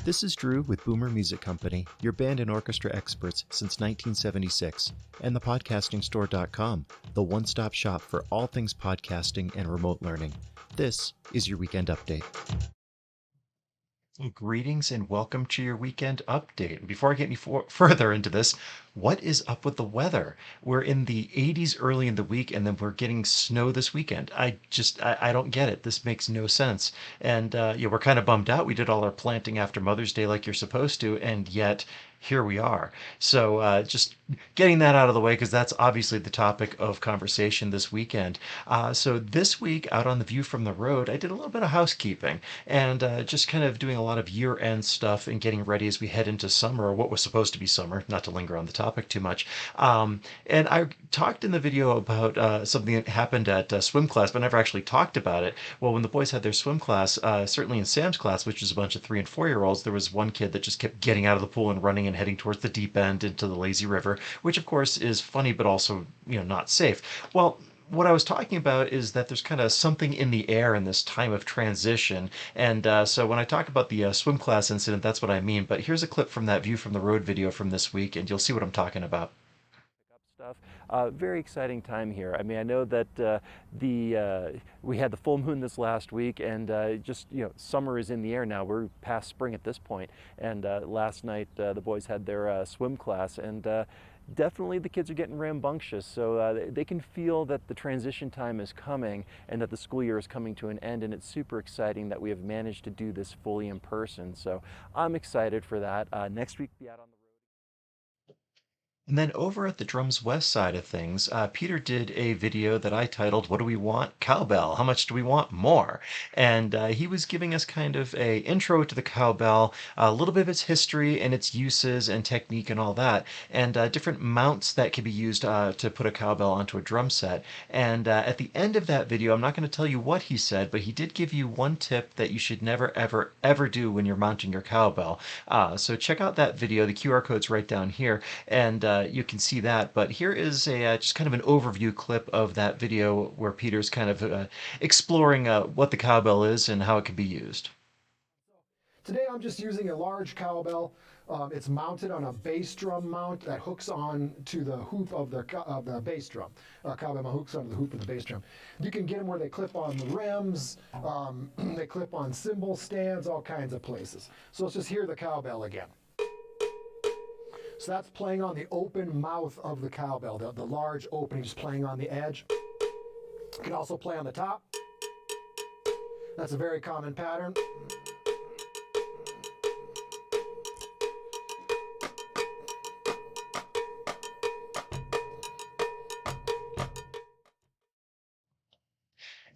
This is Drew with Boomer Music Company, your band and orchestra experts since 1976, and thepodcastingstore.com, the one-stop shop for all things podcasting and remote learning. This is your weekend update. Greetings and welcome to your weekend update. Before I get any further into this, what is up with the weather? We're in the 80s early in the week, and then we're getting snow this weekend. I don't get it. This makes no sense. And yeah, we're kind of bummed out. We did all our planting after Mother's Day like you're supposed to, and yet here we are. So just getting that out of the way because that's obviously the topic of conversation this weekend. So this week out on the View from the Road, I did a little bit of housekeeping and just kind of doing a lot of year-end stuff and getting ready as we head into summer, or what was supposed to be summer, not to linger on the topic too much. And I talked in the video about something that happened at swim class, but never actually talked about it. Well, when the boys had their swim class, certainly in Sam's class, which is a bunch of 3 and 4-year-olds, there was one kid that just kept getting out of the pool and running and heading towards the deep end into the lazy river, which of course is funny, but also, not safe. Well, what I was talking about is that there's kind of something in the air in this time of transition. And so when I talk about the swim class incident, that's what I mean. But here's a clip from that View from the Road video from this week, and you'll see what I'm talking about. Stuff. Very exciting time here. I mean, I know that we had the full moon this last week, and just summer is in the air now. We're past spring at this point, and last night the boys had their swim class, and definitely the kids are getting rambunctious. So they can feel that the transition time is coming, and that the school year is coming to an end. And it's super exciting that we have managed to do this fully in person. So I'm excited for that. Next week, be out on the road. And then over at the Drums West side of things, Peter did a video that I titled, "What do we want? Cowbell. How much do we want more?" And he was giving us kind of a intro to the cowbell, a little bit of its history and its uses and technique and all that, and different mounts that can be used to put a cowbell onto a drum set. And at the end of that video, I'm not going to tell you what he said, but he did give you one tip that you should never, ever, ever do when you're mounting your cowbell. So check out that video. The QR code's right down here, and you can see that. But here is a just kind of an overview clip of that video where Peter's kind of exploring what the cowbell is and how it can be used. Today I'm just using a large cowbell. It's mounted on a bass drum mount that hooks on to the hoop of the bass drum. Cowbell hooks onto the hoop of the bass drum. You can get them where they clip on the rims, they clip on cymbal stands, all kinds of places. So let's just hear the cowbell again. So that's playing on the open mouth of the cowbell, the large opening, just playing on the edge. You can also play on the top. That's a very common pattern.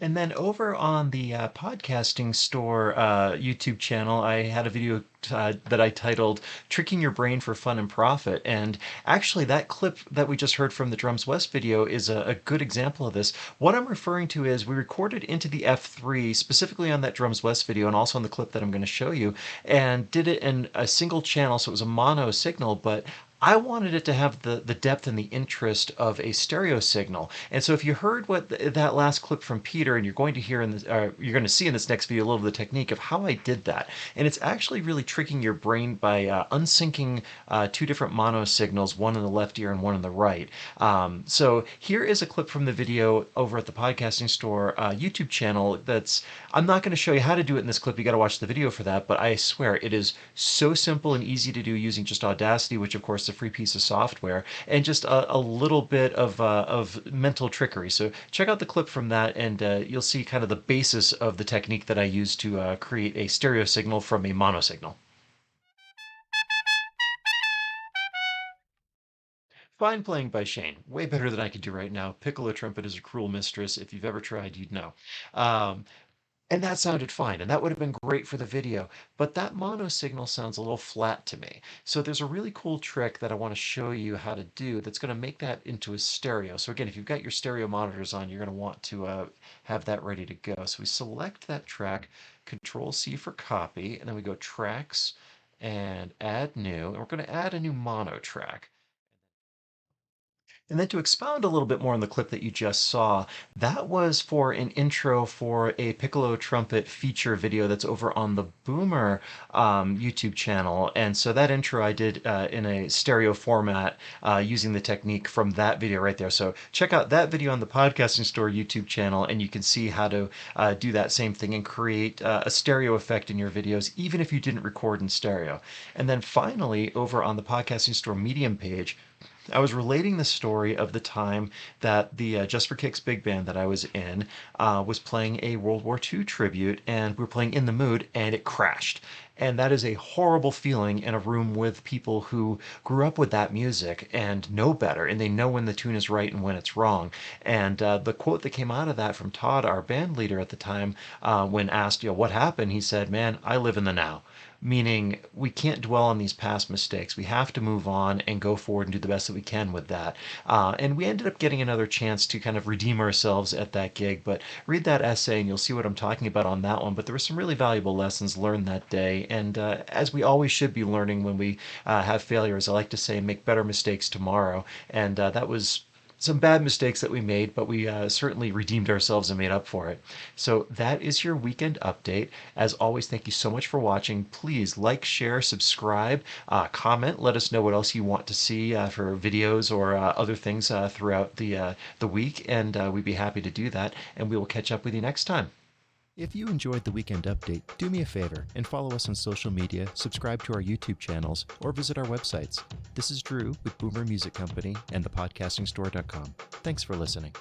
And then over on the podcasting store YouTube channel, I had a video that I titled "Tricking Your Brain for Fun and Profit." And actually, that clip that we just heard from the Drums West video is a good example of this. What I'm referring to is we recorded into the F3, specifically on that Drums West video, and also on the clip that I'm going to show you, and did it in a single channel, so it was a mono signal, but I wanted it to have the depth and the interest of a stereo signal. And so if you heard what that last clip from Peter, and you're going to hear in this, you're going to see in this next video a little of the technique of how I did that. And it's actually really tricking your brain by unsyncing 2 different mono signals, one in the left ear and one in the right. So here is a clip from the video over at the Podcasting Store YouTube channel. I'm not going to show you how to do it in this clip. You got to watch the video for that. But I swear it is so simple and easy to do using just Audacity, which of course is a free piece of software, and just a little bit of mental trickery. So check out the clip from that, and you'll see kind of the basis of the technique that I use to create a stereo signal from a mono signal. Fine playing by Shane. Way better than I could do right now. Piccolo trumpet is a cruel mistress. If you've ever tried, you'd know. Um, and that sounded fine, and that would have been great for the video, but that mono signal sounds a little flat to me. So there's a really cool trick that I want to show you how to do that's going to make that into a stereo. So again, if you've got your stereo monitors on, you're going to want to have that ready to go. So we select that track, Control C for copy, and then we go Tracks and Add New, and we're going to add a new mono track. And then to expound a little bit more on the clip that you just saw, that was for an intro for a piccolo trumpet feature video that's over on the Boomer YouTube channel. And so that intro I did in a stereo format using the technique from that video right there. So check out that video on the Podcasting Store YouTube channel, and you can see how to do that same thing and create a stereo effect in your videos, even if you didn't record in stereo. And then finally, over on the Podcasting Store Medium page, I was relating the story of the time that the Just for Kicks big band that I was in was playing a World War II tribute, and we were playing In the Mood, and it crashed. And that is a horrible feeling in a room with people who grew up with that music and know better, and they know when the tune is right and when it's wrong. And the quote that came out of that from Todd, our band leader at the time, when asked, what happened, he said, "Man, I live in the now." Meaning we can't dwell on these past mistakes. We have to move on and go forward and do the best that we can with that. And we ended up getting another chance to kind of redeem ourselves at that gig. But read that essay and you'll see what I'm talking about on that one. But there were some really valuable lessons learned that day. And as we always should be learning when we have failures, I like to say, make better mistakes tomorrow. And that was some bad mistakes that we made, but we certainly redeemed ourselves and made up for it. So that is your weekend update. As always, thank you so much for watching. Please like, share, subscribe, comment. Let us know what else you want to see for videos or other things throughout the week, and we'd be happy to do that. And we will catch up with you next time. If you enjoyed the Weekend Update, do me a favor and follow us on social media, subscribe to our YouTube channels, or visit our websites. This is Drew with Boomer Music Company and thepodcastingstore.com. Thanks for listening.